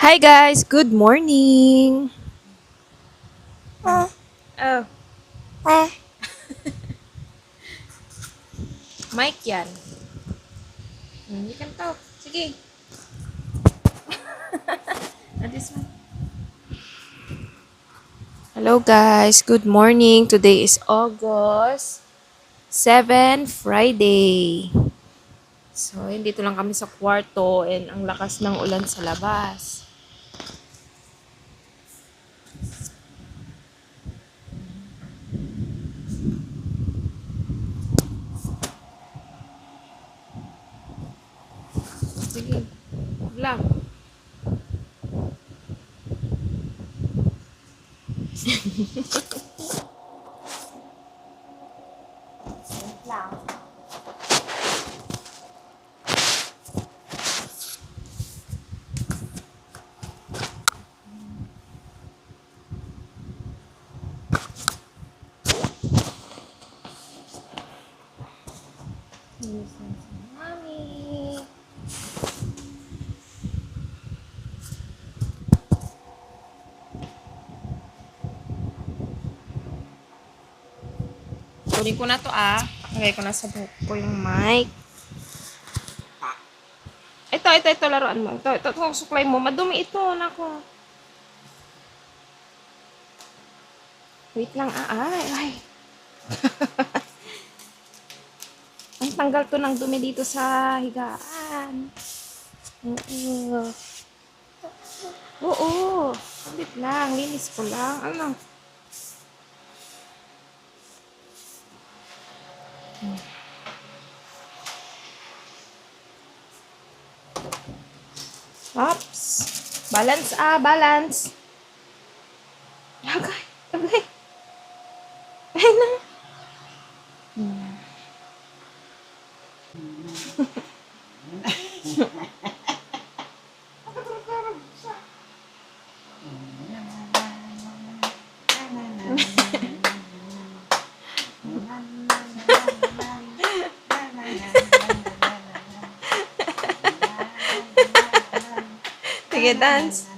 Hi guys, good morning. Oh, Mike yan. You can talk. Sige. This one. Hello guys, good morning. Today is August 7, Friday. So, dito lang kami sa kwarto and ang lakas ng ulan sa labas. Sige, vlog. Mami. Kunin ko na to Lagay ko na sa buhok ko yung mic. Ito, laruan mo. Ito, suklay mo. Madumi ito, nako. Wait lang, ay. Ang tanggal to ng dumi dito sa higaan. Oo. Oo. Wait lang, linis ko lang. Ano? Oops. Balance, balance. Okay. Ay na. Sige, dance.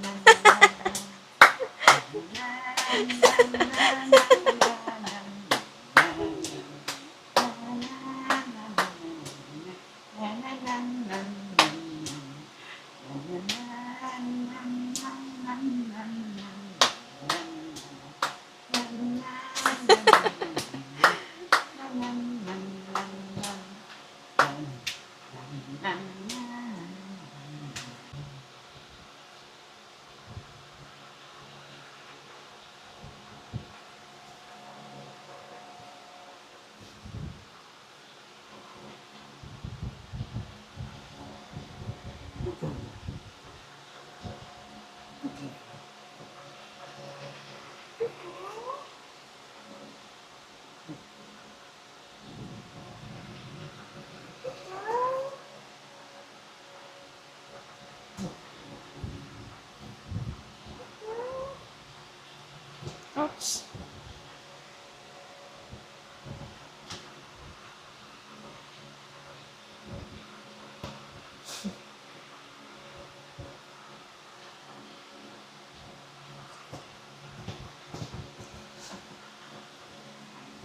Oops.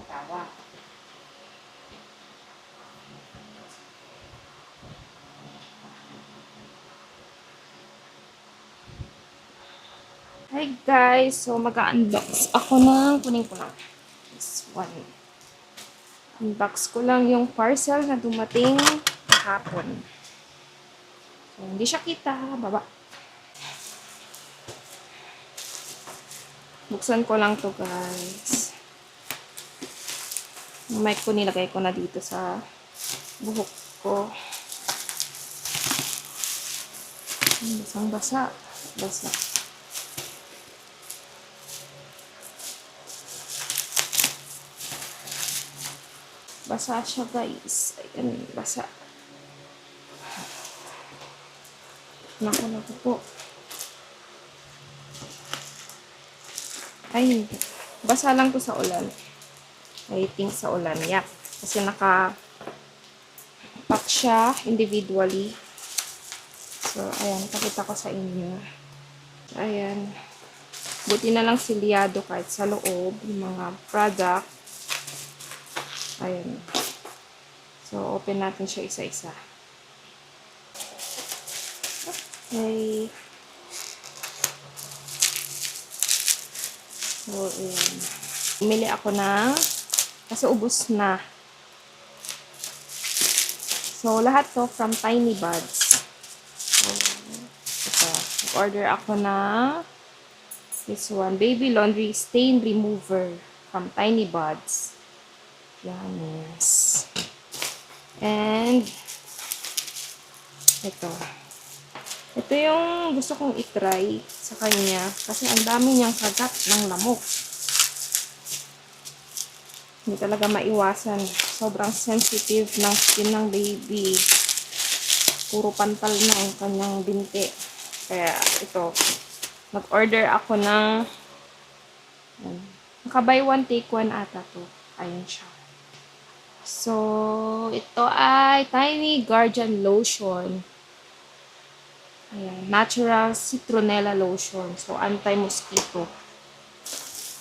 Tawa. Hi guys, so mag-unbox ako kunin ko lang this one. Unbox ko lang yung parcel na dumating kahapon. So, hindi siya kita, baba. Buksan ko lang to guys. Yung mic ko nilagay ko na dito sa buhok ko. Basang basa. Basa siya guys. Ayan, basa. Naku po. Ay, basa lang to sa ulan. I think sa ulan. Yeah. Kasi naka-pack siya individually. So, ayan. Pakita ko sa inyo. Ayan. Buti na lang silyado kahit sa loob, yung mga product. Ayan. So, open natin siya isa-isa. Okay. So, ayan. Umili ako kasi ubos na. So, lahat to from Tiny Buds. So, ito. Order ako this one. Baby Laundry Stain Remover from Tiny Buds. Yan, yes. And, ito. Ito yung gusto kong itry sa kanya. Kasi ang dami niyang kagat ng lamok. Hindi talaga maiwasan. Sobrang sensitive ng skin ng baby. Puro pantal na ang kanyang binti. Kaya ito, nag-order ako naka-buy one take one ata to. Ayun siya. So, ito ay Tiny Guardian Lotion. Ayan, natural citronella lotion. So, anti-mosquito.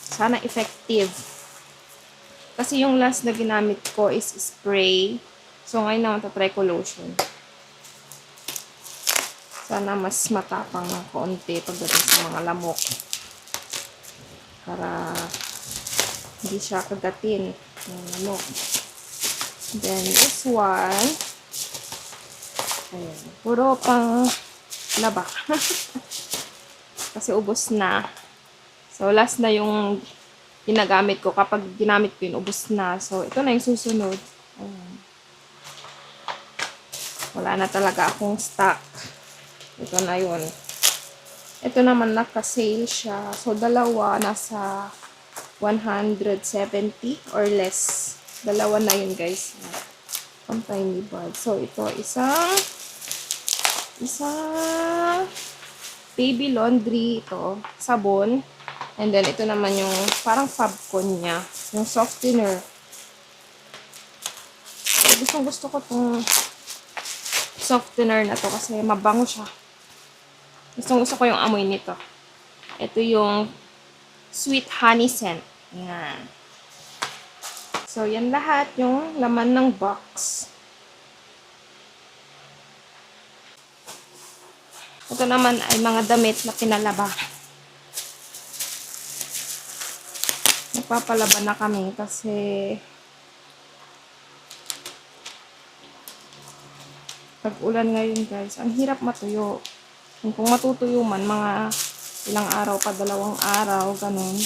Sana effective. Kasi yung last na ginamit ko is spray. So, ngayon naman tatry ko lotion. Sana mas matapang ng konti pagdating sa mga lamok. Para hindi siya kagatin ng lamok. Then, this one. Ayan. Puro pang laba. Kasi ubos na. So, last na yung ginagamit ko. Kapag ginamit ko yun, ubos na. So, ito na yung susunod. Ayan. Wala na talaga akong stock. Ito na yun. Ito naman naka-sale siya. So, dalawa nasa 170 or less. Dalawa na yun, guys. From Tiny Buds. So, ito isang baby laundry ito, sabon. And then, ito naman yung parang Fabcon niya. Yung softener. So, gusto ko itong softener na to kasi mabango siya. Gusto ko yung amoy nito. Ito yung sweet honey scent. Yan. So, yan lahat yung laman ng box. Ito naman ay mga damit na pinalaba. Nagpapalaba na kami kasi pag-ulan ngayon, guys. Ang hirap matuyo. Kung matutuyo man, mga ilang araw pa, 2 araw, ganun.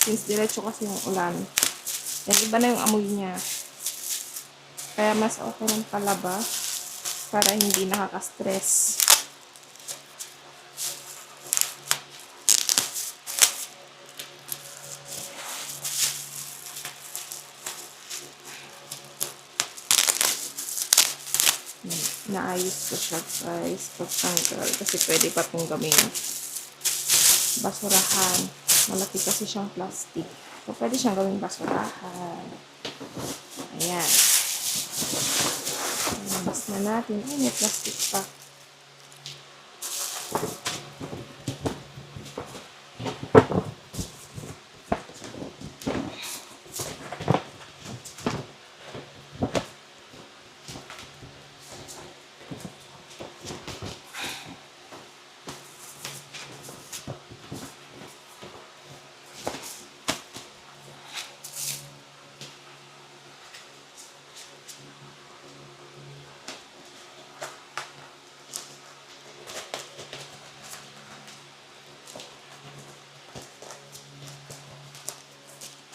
Since diretso kasi yung ulan. Yan, iba na yung amoy niya. Kaya mas okay ng palaba para hindi nakaka-stress. Naayos ko siya, guys, pagtanggal. Kasi pwede pa itong gawing basurahan. Malaki kasi siyang plastic. So, pwede siyang gawing basurahan. Ayan. Labas na natin. Ay, may plastic pa.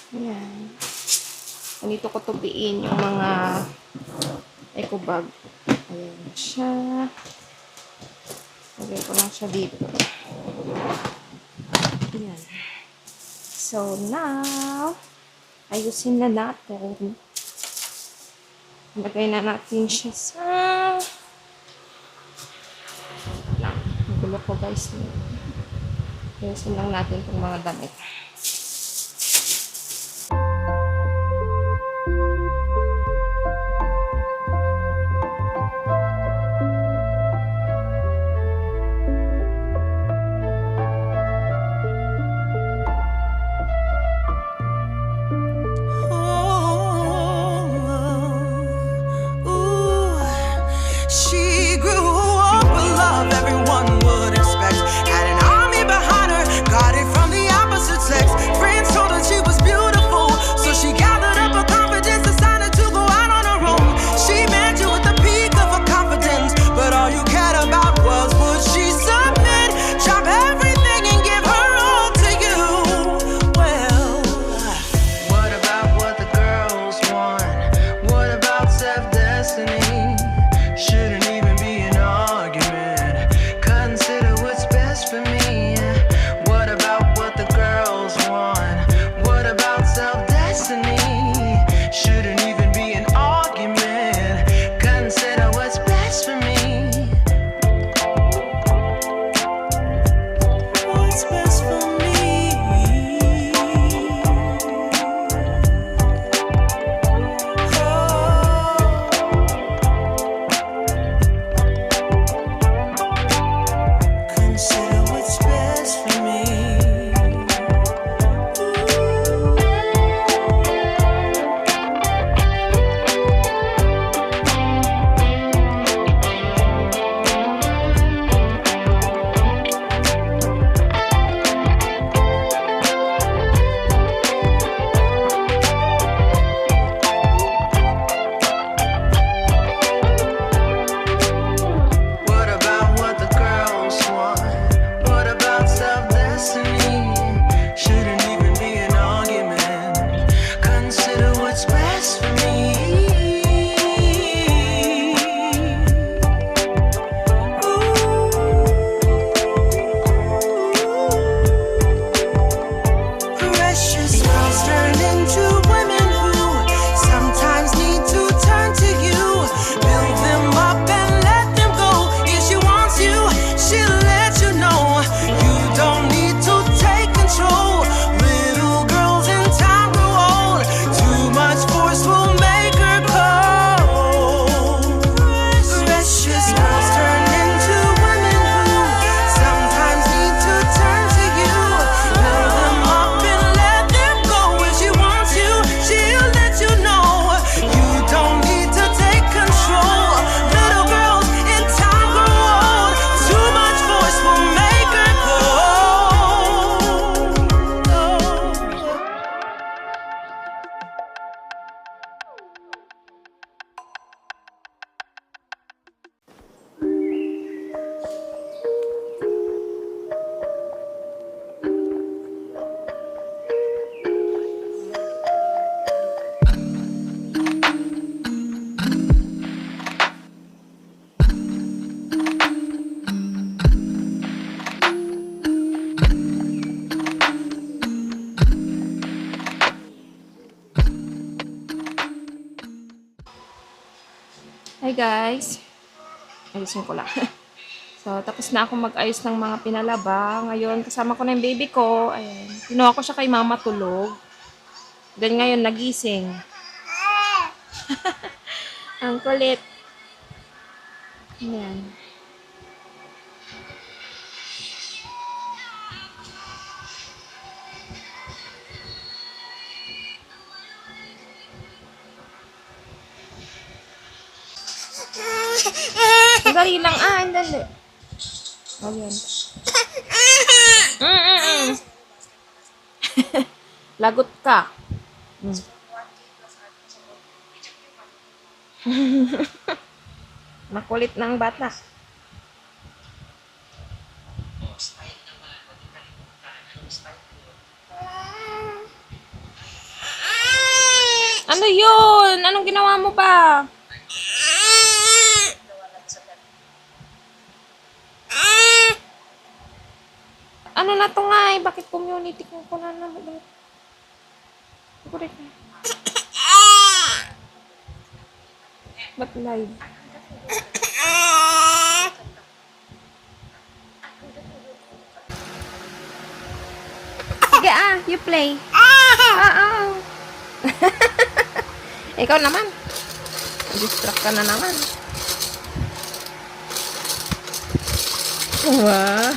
Ayan. Ganito ko tupiin yung mga eco bag. Ayan siya. Lagay ko lang siya dito. Ayan. So, now, ayusin na natin. Lagay na natin siya sa magulo ko, guys. Ayusin lang natin itong mga damit. Hi guys! Ayusin ko lang. So, tapos na ako mag-ayos ng mga pinalaba. Ngayon, kasama ko na yung baby ko. Ayan. Kinuha ko siya kay mama tulog. Then ngayon, nagising. Ang kulit. Ayan. Dali lang. Dali. Ayan. Lagot ka. Mm. Makulit ng bata. Ano yun? Anong ginawa mo ba? Ano na to nga eh? Bakit community ko na naman? Correct na. Ba't live? Sige you play. Ikaw naman. Distract ka na naman. Wow.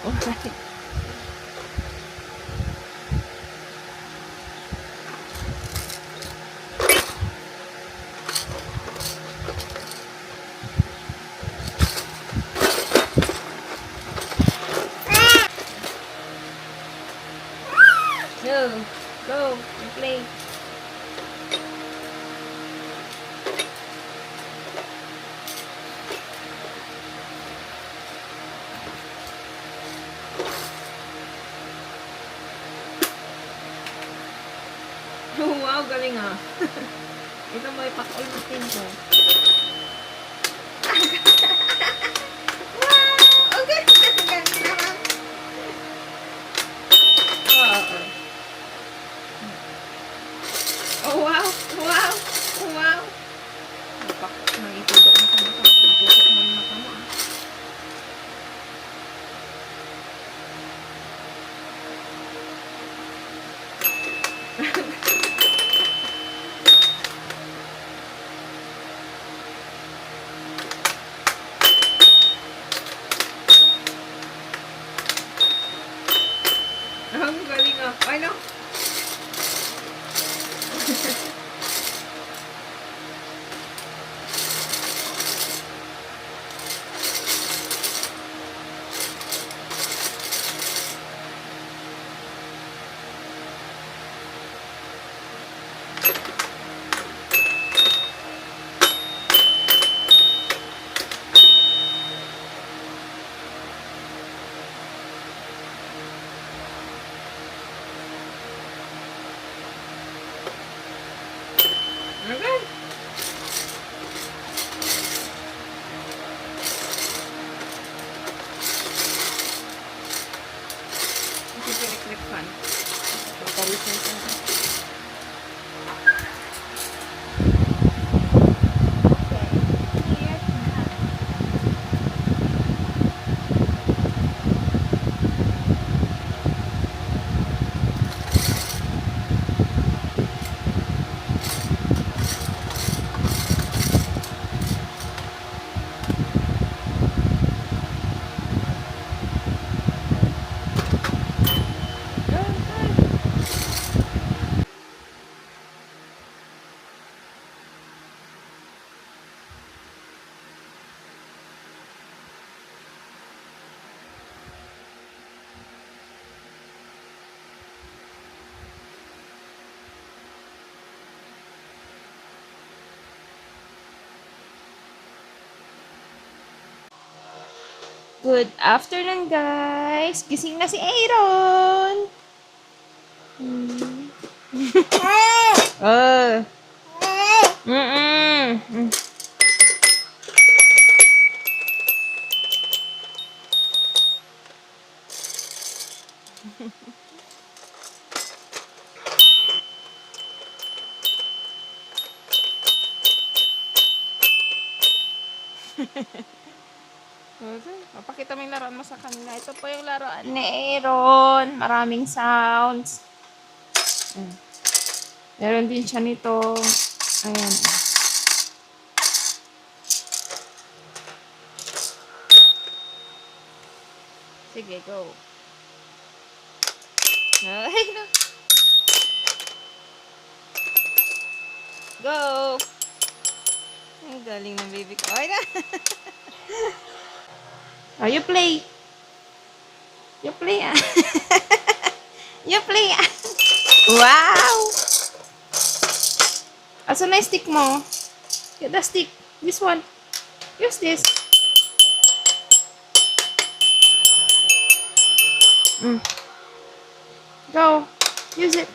Okay. Go, play. Wow, galing Ito mo ipak-ulitin ko. Wow! Okay! Galing naman. Oh, wow! Wow! Wow! Nangitulog na kami ito. Natusok mo na kami. Ang galing Ay, no? Okay. Ito yung electric fan. Papalitan ko. Good afternoon, guys. Gising na si Aaron. Oh. Mm-mm. Okay. Papakita mo yung laruan mo sa kanila. Ito po yung laruan ni Aaron. Maraming sounds. Meron din siya nito. Ayan. Sige, go. Ay, no. Go! Ang galing ng baby ko. Ay na! Oh, you play. You play, ah. You play, ah. Wow! Asan na yung stick mo? Get the stick. This one. Use this. Go. Use it.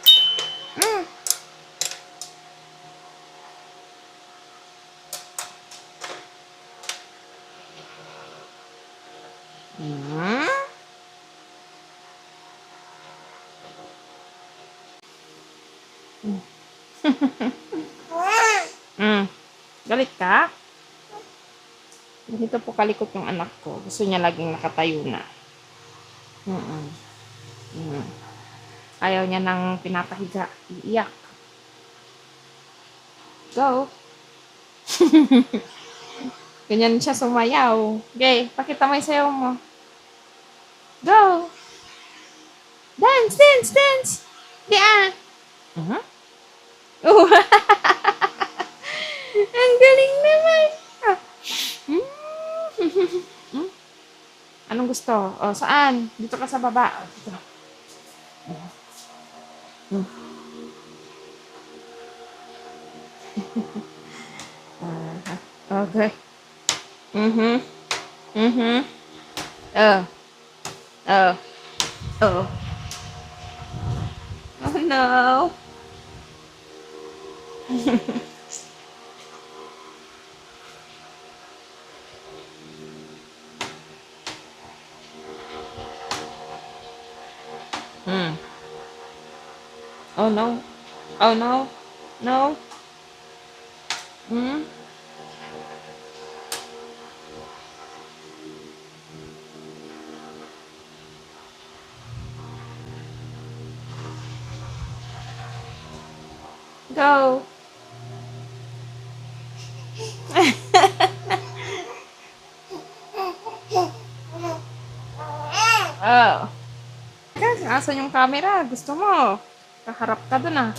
Galit ka? Dito po kalikot yung anak ko. Gusto niya laging nakatayo na. Ayaw niya nang pinapahiga. Iiyak. Go. Ganyan siya sumayaw. Okay, pakita mo yung sayaw mo. Go. Dance, dance, dance. Diyan. Oh. Ang galing naman. Anong gusto? O, saan? Dito ka sa baba. Dito. Okay. Oh. Oh. Oh. Oh no. Oh no. Oh no. No. Go. Oh. Asan yung camera? Gusto mo? Kaharap ka dun ah.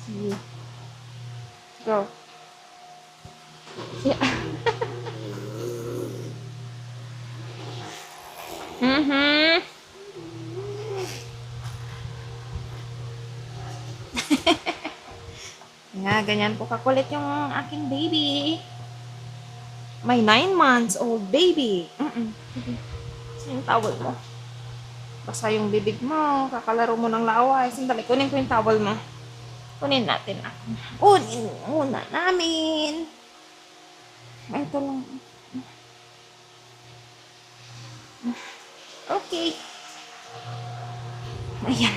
Sige. Go. Yeah. Ganyan po kakulit yung aking baby. My 9 months old baby. Yung towel mo. Basa yung bibig mo. Kakalaro mo ng laway. Sandali, kunin ko yung towel mo. Kunin natin. Kunin muna namin. Ito lang. Okay. Ayan.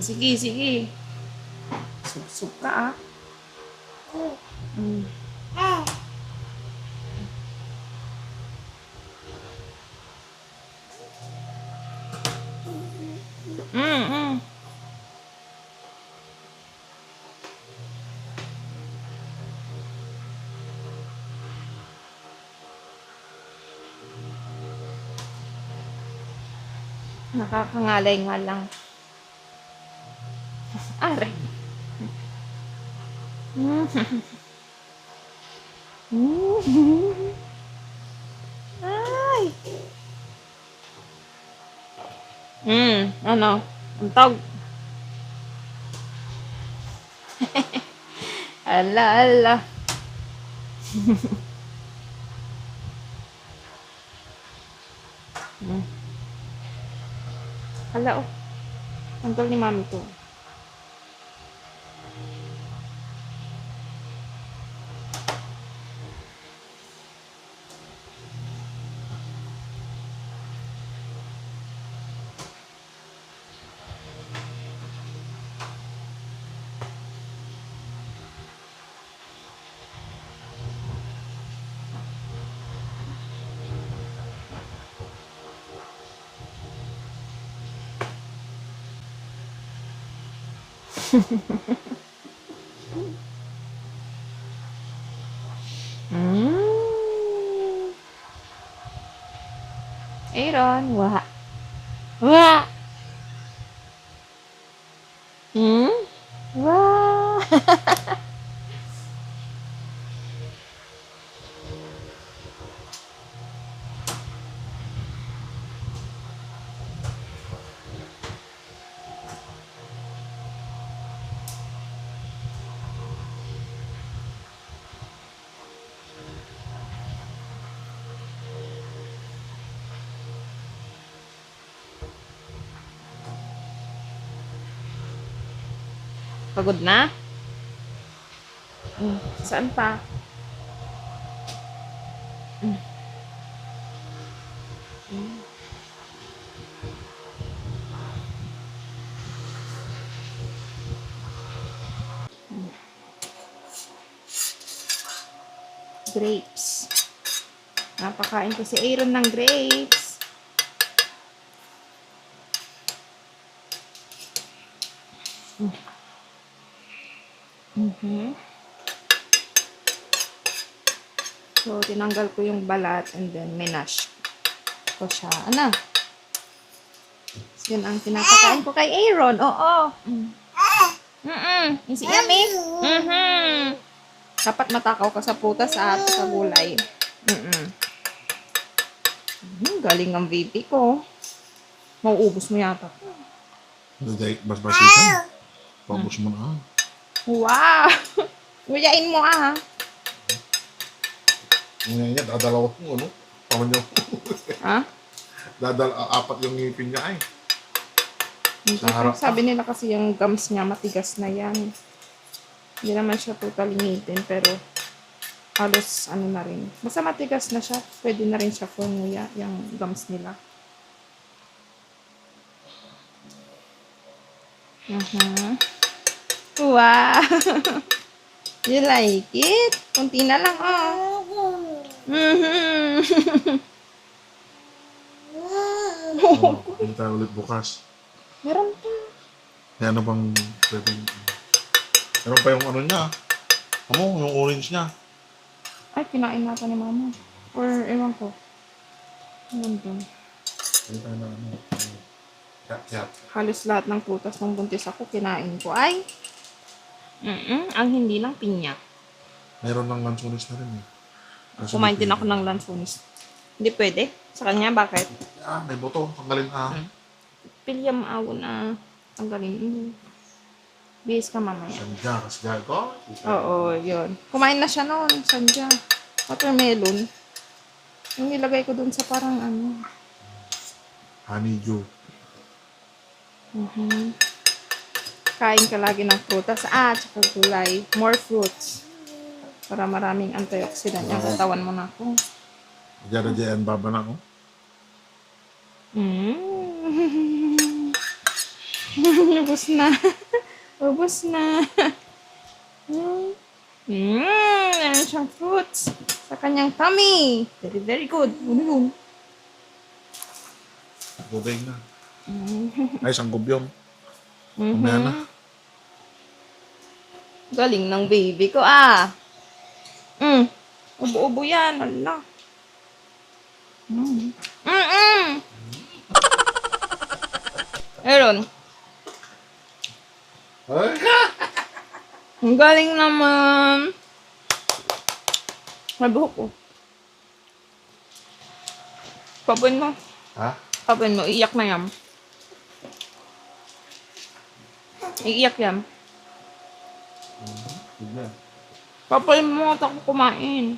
Sige, sige. Sup-sup ka ah. Nakakangalay nga lang. Aray. Ay. Ano? Antog. Ala, ala. Ala, oh. Antog ni mami to. Mm. Aaron, wa. Wa. Wa. Pagod na? Saan pa? Grapes. Napakain ko si Aaron ng grapes. So, tinanggal ko yung balat and then minash ko siya. Ano? Yun ang pinapakain ko kay Aaron. Oo. Yung si Yummy. Dapat matakaw ka sa prutas at sa gulay. Galing ang baby ko. Mauubos mo yata. Bas-basitan. Paubos mo na. Wow! Nguyain mo ah. Ngayon niya, dadalaw ko, ano? Paman niyo. Ha? Apat yung ngipin niya ay. Hindi ko. Sabi nila kasi yung gums niya matigas na yan. Hindi naman siya totally ngipin pero halos ano na rin. Basta matigas na siya. Pwede na rin siya for nguya yung gums nila. Wow! You like it? Kunti na lang, oh. Hindi tayo ulit bukas. Meron pa. Kaya ano bang pwedeng... Meron pa yung ano niya. Yung orange niya. Ay, kinain nata ni mama. Or, ewan ko. Ano dun? Hindi tayo na ano. Yak. Halos lahat ng prutas ng buntis ako, kinain ko. Ay! Ang hindi lang pinya. Meron ng lansones na rin eh. Kumain din ako ng lansones. Hindi pwede. Sa kanya, bakit? May boto. Tanggalin Pilyam awo na tanggalin. Bihis ka mamaya. Sandya, kasya ko. Oo, yun. Kumain na siya noon. Sandya. Watermelon. Yung nilagay ko dun sa parang ano. Honeydew. Kain ka lagi ng prutas. Tsaka gulay. More fruits. Para maraming antioxidant yung katawan mo na ako. Diyan baba na ako. Ubus na. Ubus na. Meron siyang fruits sa kanyang tummy. Very, very good. Ano yun? Bubay na. Ay, sanggub yun. Mamaya na. Galing ng baby ko, ah. Ubo-ubo yan. Ala. Aaron. Ay! Ang galing naman. May buhok ko. Pabuin mo. Ha? Pabuin mo. Iyak na yan. Iiyak yan. Sige. Papayin mo at ako kumain.